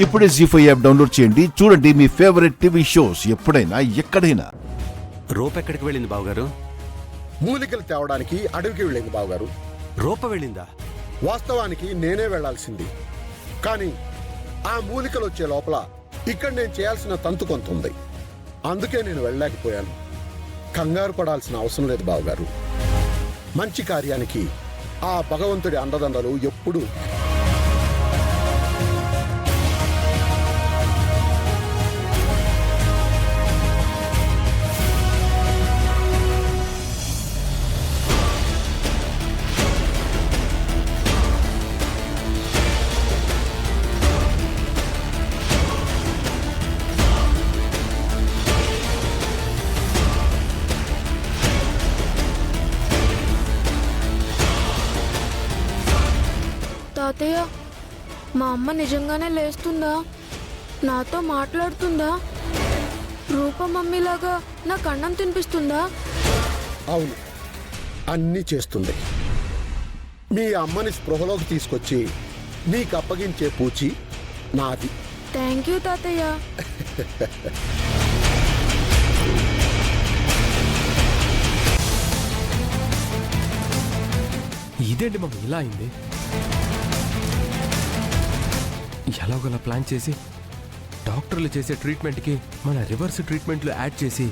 ఇప్పుడే జీ5 app download చేయండి. చూడండి మీ ఫేవరెట్ టీవీ షోస్ ఎప్పుడైనా ఎక్కడైనా. రూప ఎక్కడికి వెళ్ళింది బావగారు? మూలికలు తేవడానికి అడవికి వెళ్ళింది బావగారు. రూప వెళ్ళిందా? వాస్తవానికి నేనే వెళ్లాల్సింది, కానీ ఆ మూలికలు వచ్చే లోపల ఇక్కడ నేను చేయాల్సిన తంతు కొంత ఉంది. అందుకే నేను వెళ్ళలేకపోయాను. కంగారు పడాల్సిన అవసరం లేదు బావగారు. మంచి కార్యానికి ఆ భగవంతుడి అండదండలు ఎప్పుడూ. తాతయ్య, మా అమ్మ నిజంగానే లేస్తుందా? నాతో మాట్లాడుతుందా? రూప మమ్మీలాగా నాకు అన్నం తినిపిస్తుందా? అవును, అన్నీ చేస్తుంది. మీ అమ్మని స్పృహలోకి తీసుకొచ్చి నీకు అప్పగించే పూచి నాది. థ్యాంక్ యూ తాతయ్య. ఇదేంటి మమ్మీ ఇలా అయింది? ఎలాగోలా ప్లాన్ చేసి డాక్టర్లు చేసే ట్రీట్మెంట్కి మన రివర్స్ ట్రీట్మెంట్లు యాడ్ చేసి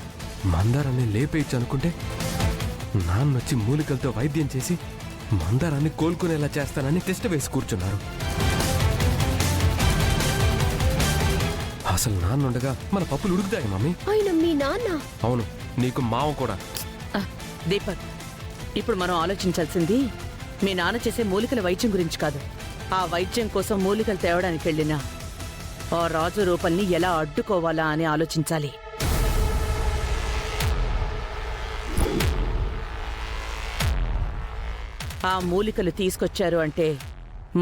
మందారాన్ని లేపేయచ్చు అనుకుంటే, నాన్నొచ్చి మూలికలతో వైద్యం చేసి మందారాన్ని కోలుకునేలా చేస్తానని టెస్ట్ వేసి కూర్చున్నారు. అసలు నాన్నుండగా మన పప్పులు ఉడుకుతాయి మమ్మీ. ఆయన మీ నాన్న? అవును, నీకు మావ కూడా. దీపక్, ఇప్పుడు మనం ఆలోచించాల్సింది మీ నాన్న చేసే మూలికల వైద్యం గురించి కాదు. ఆ వైద్యం కోసం మూలికలు తేవడానికి వెళ్ళినా ఆ రాజు రూపల్ని ఎలా అడ్డుకోవాలా అని ఆలోచించాలి. ఆ మూలికలు తీసుకొచ్చారు అంటే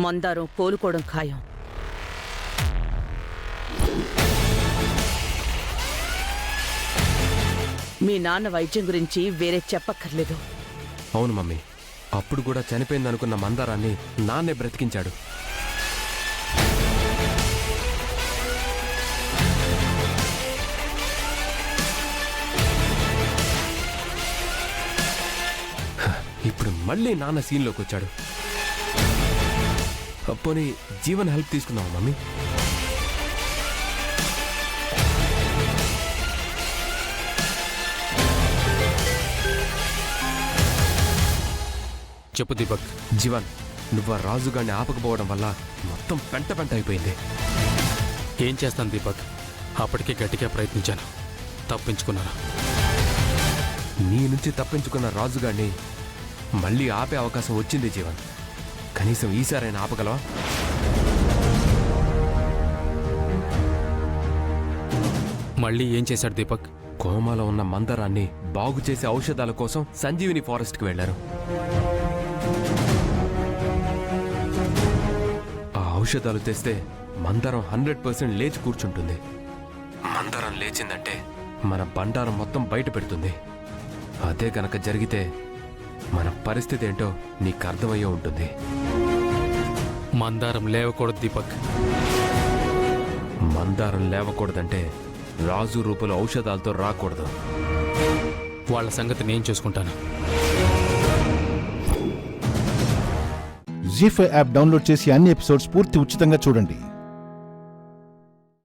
మందారం కోలుకోవడం ఖాయం. మీ నాన్న వైద్యం గురించి వేరే చెప్పక్కర్లేదు. అవును మమ్మీ, అప్పుడు కూడా చనిపోయిందనుకున్న మందారాన్ని నాన్నే బ్రతికించాడు. ఇప్పుడు మళ్ళీ నాన్న సీన్లోకి వచ్చాడు. పోనీ జీవన్ హెల్ప్ తీసుకుందామా మమ్మీ? చెప్పు దీపక్. జీవన్, నువ్వు ఆ రాజుగాడిని ఆపకపోవడం వల్ల మొత్తం పెంట పెంట అయిపోయింది. ఏం చేస్తాను దీపక్? అప్పటికే గట్టిగా ప్రయత్నించాను, తప్పించుకున్నాను. నీ నుంచి తప్పించుకున్న రాజుగాడిని మళ్ళీ ఆపే అవకాశం వచ్చింది జీవన్. కనీసం ఈసారైనా ఆపగలవా? మళ్ళీ ఏం చేశాడు దీపక్? కోమాలో ఉన్న మందరాన్ని బాగు చేసే ఔషధాల కోసం సంజీవిని ఫారెస్ట్కి వెళ్లారు. ఆ ఔషధాలు తెస్తే మందరం 100% లేచి కూర్చుంటుంది. మందరం లేచిందంటే మన బండారం మొత్తం బయట పెడుతుంది. అదే గనక జరిగితే మన పరిస్థితి ఏంటో నీకు అర్థమయ్యే ఉంటుంది. మందారం లేవకూడదు దీపక్. మందారం లేవకూడదంటే రాజు రూపంలో ఔషధాలతో రాకూడదు. వాళ్ళ సంగతి నేను చూసుకుంటాను. జీ5 యాప్ డౌన్లోడ్ చేసి అన్ని ఎపిసోడ్స్ పూర్తి ఉచితంగా చూడండి.